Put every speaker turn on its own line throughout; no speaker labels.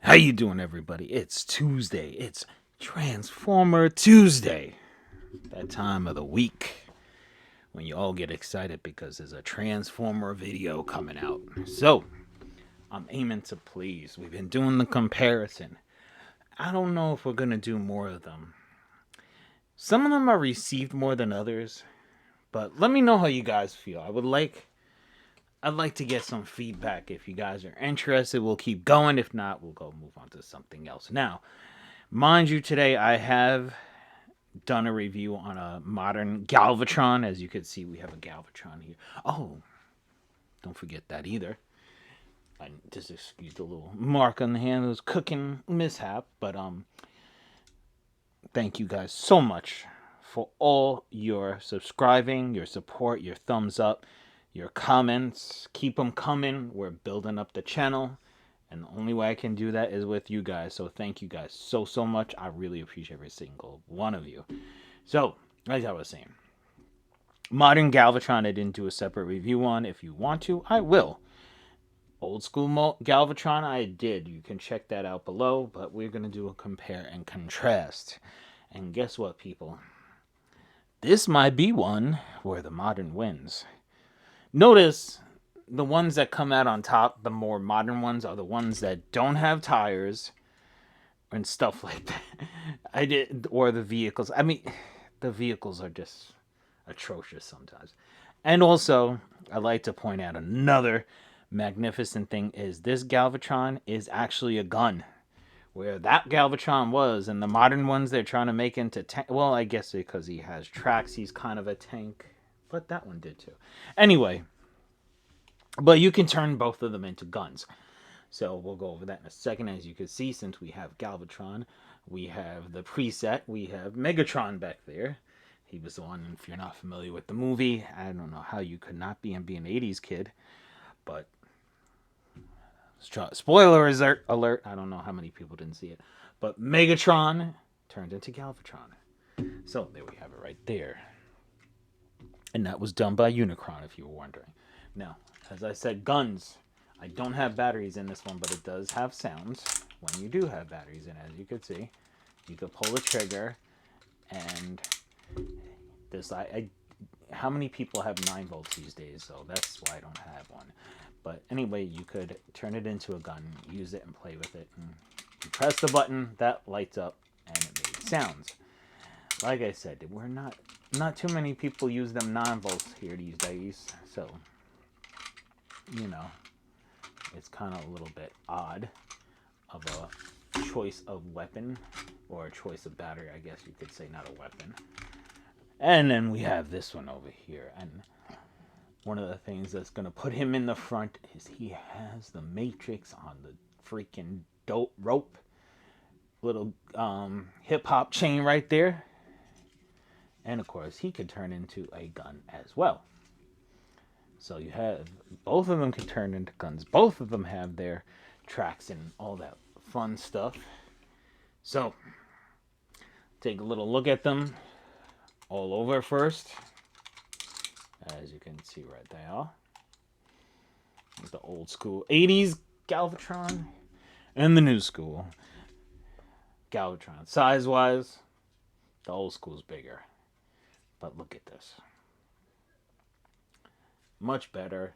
How you doing, everybody? It's Tuesday. It's Transformer Tuesday. That time of the week when you all get excited because there's a Transformer video coming out. So, I'm aiming to please. We've been doing the comparison. I don't know if we're going to do more of them. Some of them are received more than others, but let me know how you guys feel. I'd like to get some feedback. If you guys are interested, we'll keep going. If not, we'll go move on to something else. Now, mind you, today I have done a review on a modern Galvatron. As you can see, we have a Galvatron here. Oh, don't forget that either. I just excused a little mark on the hand. It was cooking mishap, but thank you guys so much for all your subscribing, your support, your thumbs up, your comments. Keep them coming. We're building up the channel. And the only way I can do that is with you guys. So thank you guys so much. I really appreciate every single one of you. So, as I was saying, Modern Galvatron, I didn't do a separate review on. If you want to, I will. Old school Galvatron, I did. You can check that out below. But we're going to do a compare and contrast. And guess what, people? This might be one where the modern wins. Notice the ones that come out on top, the more modern ones, are the ones that don't have tires and stuff like that. I did, or the vehicles. I mean, the vehicles are just atrocious sometimes. And also, I like to point out another magnificent thing is this Galvatron is actually a gun. Where that Galvatron was, and the modern ones they're trying to make into tank. Well, I guess because he has tracks, he's kind of a tank. But that one did too. Anyway, but you can turn both of them into guns. So we'll go over that in a second. As you can see, since we have Galvatron, we have the preset, we have Megatron back there. He was the one, if you're not familiar with the movie, I don't know how you could not be and be an 80s kid. But spoiler alert, I don't know how many people didn't see it. But Megatron turned into Galvatron. So there we have it right there. And that was done by Unicron, if you were wondering. Now, as I said, guns. I don't have batteries in this one, but it does have sounds when you do have batteries in it. As you can see, you could pull the trigger, and this how many people have 9 volts these days? So that's why I don't have one. But anyway, you could turn it into a gun, use it, and play with it. And you press the button, that lights up, and it made sounds. Like I said, we're not too many people use them 9 volts here these days, so you know. It's kind of a little bit odd of a choice of weapon, or a choice of battery, I guess you could say, not a weapon. And then we have this one over here. And one of the things that's going to put him in the front is he has the Matrix on the freaking dope rope. Little hip-hop chain right there. And of course, he could turn into a gun as well. So you have, both of them can turn into guns. Both of them have their tracks and all that fun stuff. So, take a little look at them all over first. As you can see right there. The old school 80s Galvatron and the new school Galvatron. Size-wise, the old school's bigger. But look at this. Much better.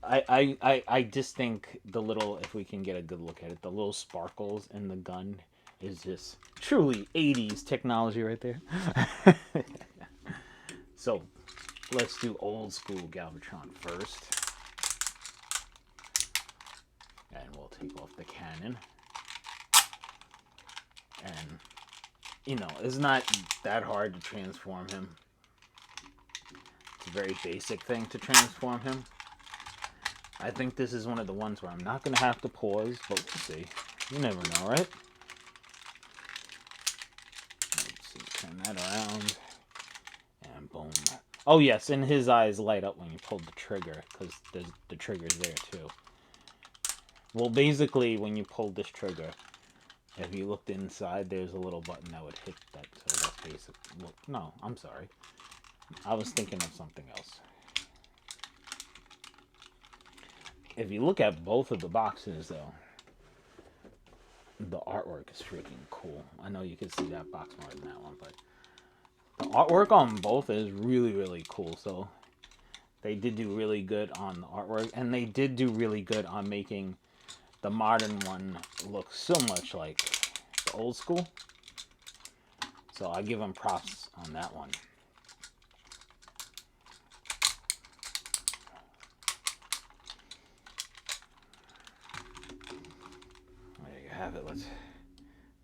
I just think the little, if we can get a good look at it, the little sparkles in the gun is just truly 80s technology right there. So let's do old school Galvatron first. And we'll take off the cannon. And, you know, it's not that hard to transform him. It's a very basic thing to transform him. I think this is one of the ones where I'm not going to have to pause, but we'll see. You never know, right? Let's see, turn that around. And boom. Oh, yes, and his eyes light up when you pull the trigger, because the trigger's there, too. Well, basically, when you pull this trigger, if you looked inside, there's a little button that would hit that. So that's basic. Look, no, I'm sorry. I was thinking of something else. If you look at both of the boxes, though, the artwork is freaking cool. I know you can see that box more than that one, but the artwork on both is really, really cool. So they did do really good on the artwork, and they did do really good on making the modern one look so much like the old school. So I give them props on that one. There you have it. Let's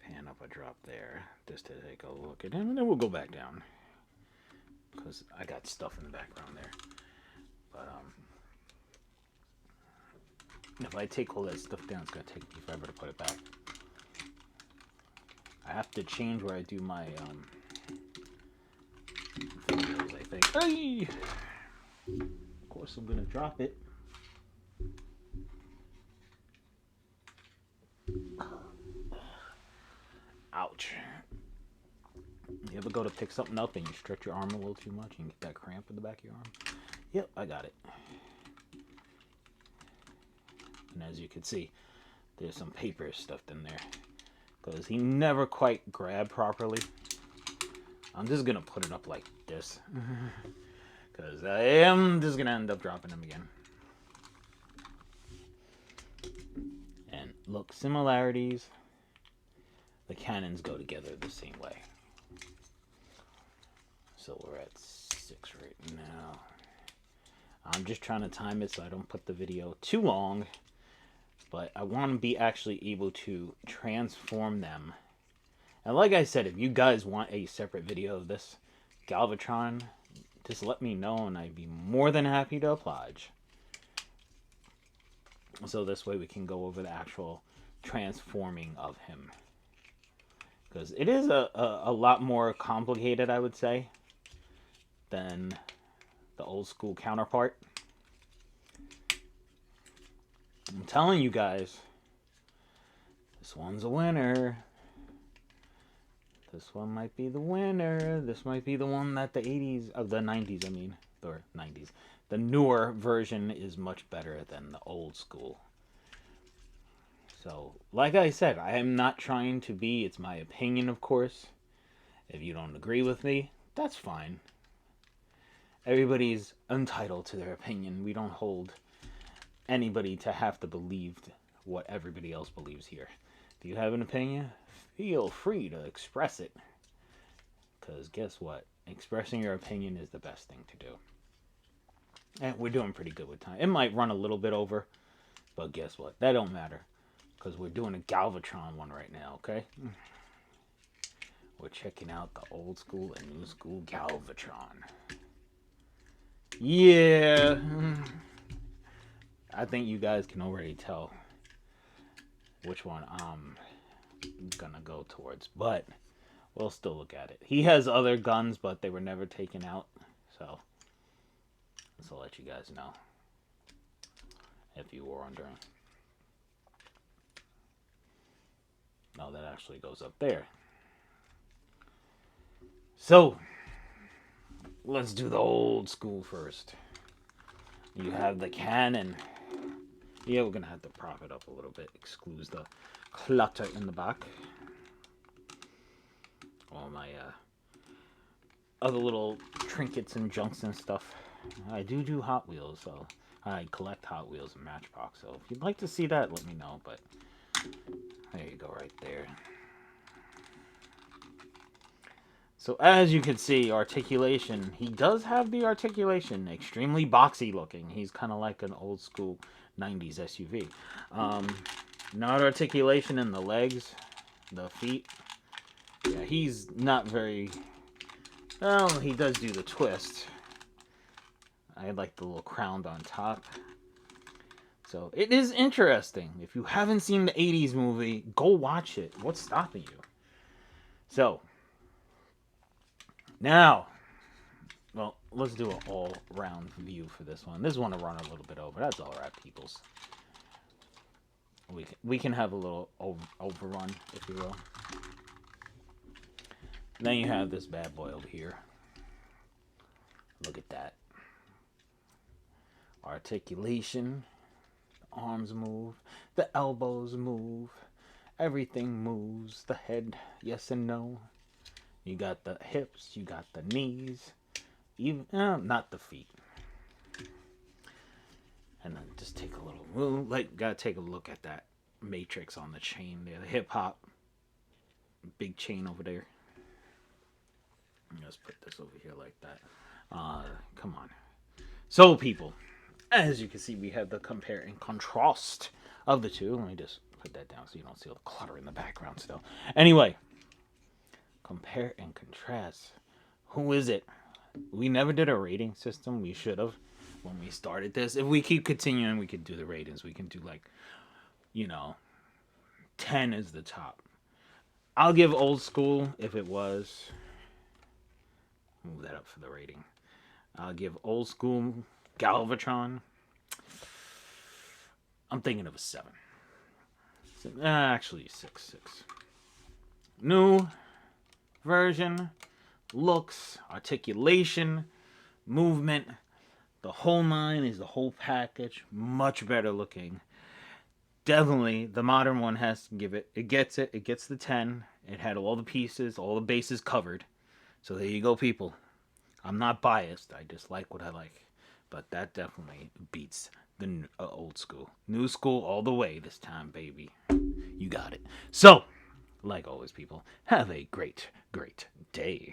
pan up a drop there just to take a look at him, and then we'll go back down because I got stuff in the background there. But if I take all that stuff down, it's gonna take me forever to put it back. I have to change where I do my videos, I think. Hey! Of course I'm gonna drop it. Ouch. You ever go to pick something up and you stretch your arm a little too much and get that cramp in the back of your arm? Yep, I got it. And as you can see, there's some paper stuffed in there because he never quite grabbed properly. I'm just gonna put it up like this because I am just gonna end up dropping him again. And look, similarities. The cannons go together the same way. So we're at 6 right now. I'm just trying to time it so I don't put the video too long. But I want to be actually able to transform them. And like I said, if you guys want a separate video of this Galvatron, just let me know and I'd be more than happy to oblige. So this way we can go over the actual transforming of him. Because it is a lot more complicated, I would say, than the old school counterpart. I'm telling you guys, this one's a winner. This one might be the winner. This might be the one that the 80s, of the 90s, I mean, or 90s. The newer version is much better than the old school. So, like I said, I am not trying to be, it's my opinion, of course. If you don't agree with me, that's fine. Everybody's entitled to their opinion. We don't hold anybody to have to believe what everybody else believes here. If you have an opinion, feel free to express it. Because guess what? Expressing your opinion is the best thing to do. And we're doing pretty good with time. It might run a little bit over, but guess what? That don't matter. Because we're doing a Galvatron one right now, okay? We're checking out the old school and new school Galvatron. Yeah. I think you guys can already tell which one I'm gonna go towards. But we'll still look at it. He has other guns, but they were never taken out. So, I'll let you guys know if you were wondering. No, that actually goes up there. So, let's do the old school first. You have the cannon. Yeah, we're going to have to prop it up a little bit. Exclude the clutter in the back. All my other little trinkets and junks and stuff. I do Hot Wheels, so I collect Hot Wheels and Matchbox. So if you'd like to see that, let me know. But there you go, right there. So as you can see, articulation. He does have the articulation. Extremely boxy looking. He's kind of like an old school 90s SUV. Not articulation in the legs, the feet. Yeah, he's not very... Well, he does do the twist. I like the little crown on top. So it is interesting. If you haven't seen the 80s movie, go watch it. What's stopping you? So... Now, well, let's do an all-round view for this one. This one will run a little bit over. That's all right, peoples. We can have a little overrun, if you will. Then you have this bad boy over here. Look at that. Articulation. The arms move. The elbows move. Everything moves. The head, yes and no. You got the hips, you got the knees, even not the feet. And then just take a little move. Like, gotta take a look at that matrix on the chain there. The hip hop, big chain over there. Let's put this over here like that. Come on. So, people, as you can see, we have the compare and contrast of the two. Let me just put that down so you don't see all the clutter in the background still. Anyway, compare and contrast. Who is it? We never did a rating system. We should have when we started this. If we keep continuing, we could do the ratings. We can do, like, 10 is the top. I'll give old school if it was. Move that up for the rating. I'll give old school Galvatron. I'm thinking of a 7. Actually, 6. New version, looks, articulation, movement, the whole nine is the whole package. Much better looking. Definitely, the modern one has to give it. It gets it. It gets the 10. It had all the pieces, all the bases covered. So there you go, people. I'm not biased. I just like what I like. But that definitely beats the old school. New school all the way this time, baby. You got it. So, like always, people, have a great, great day.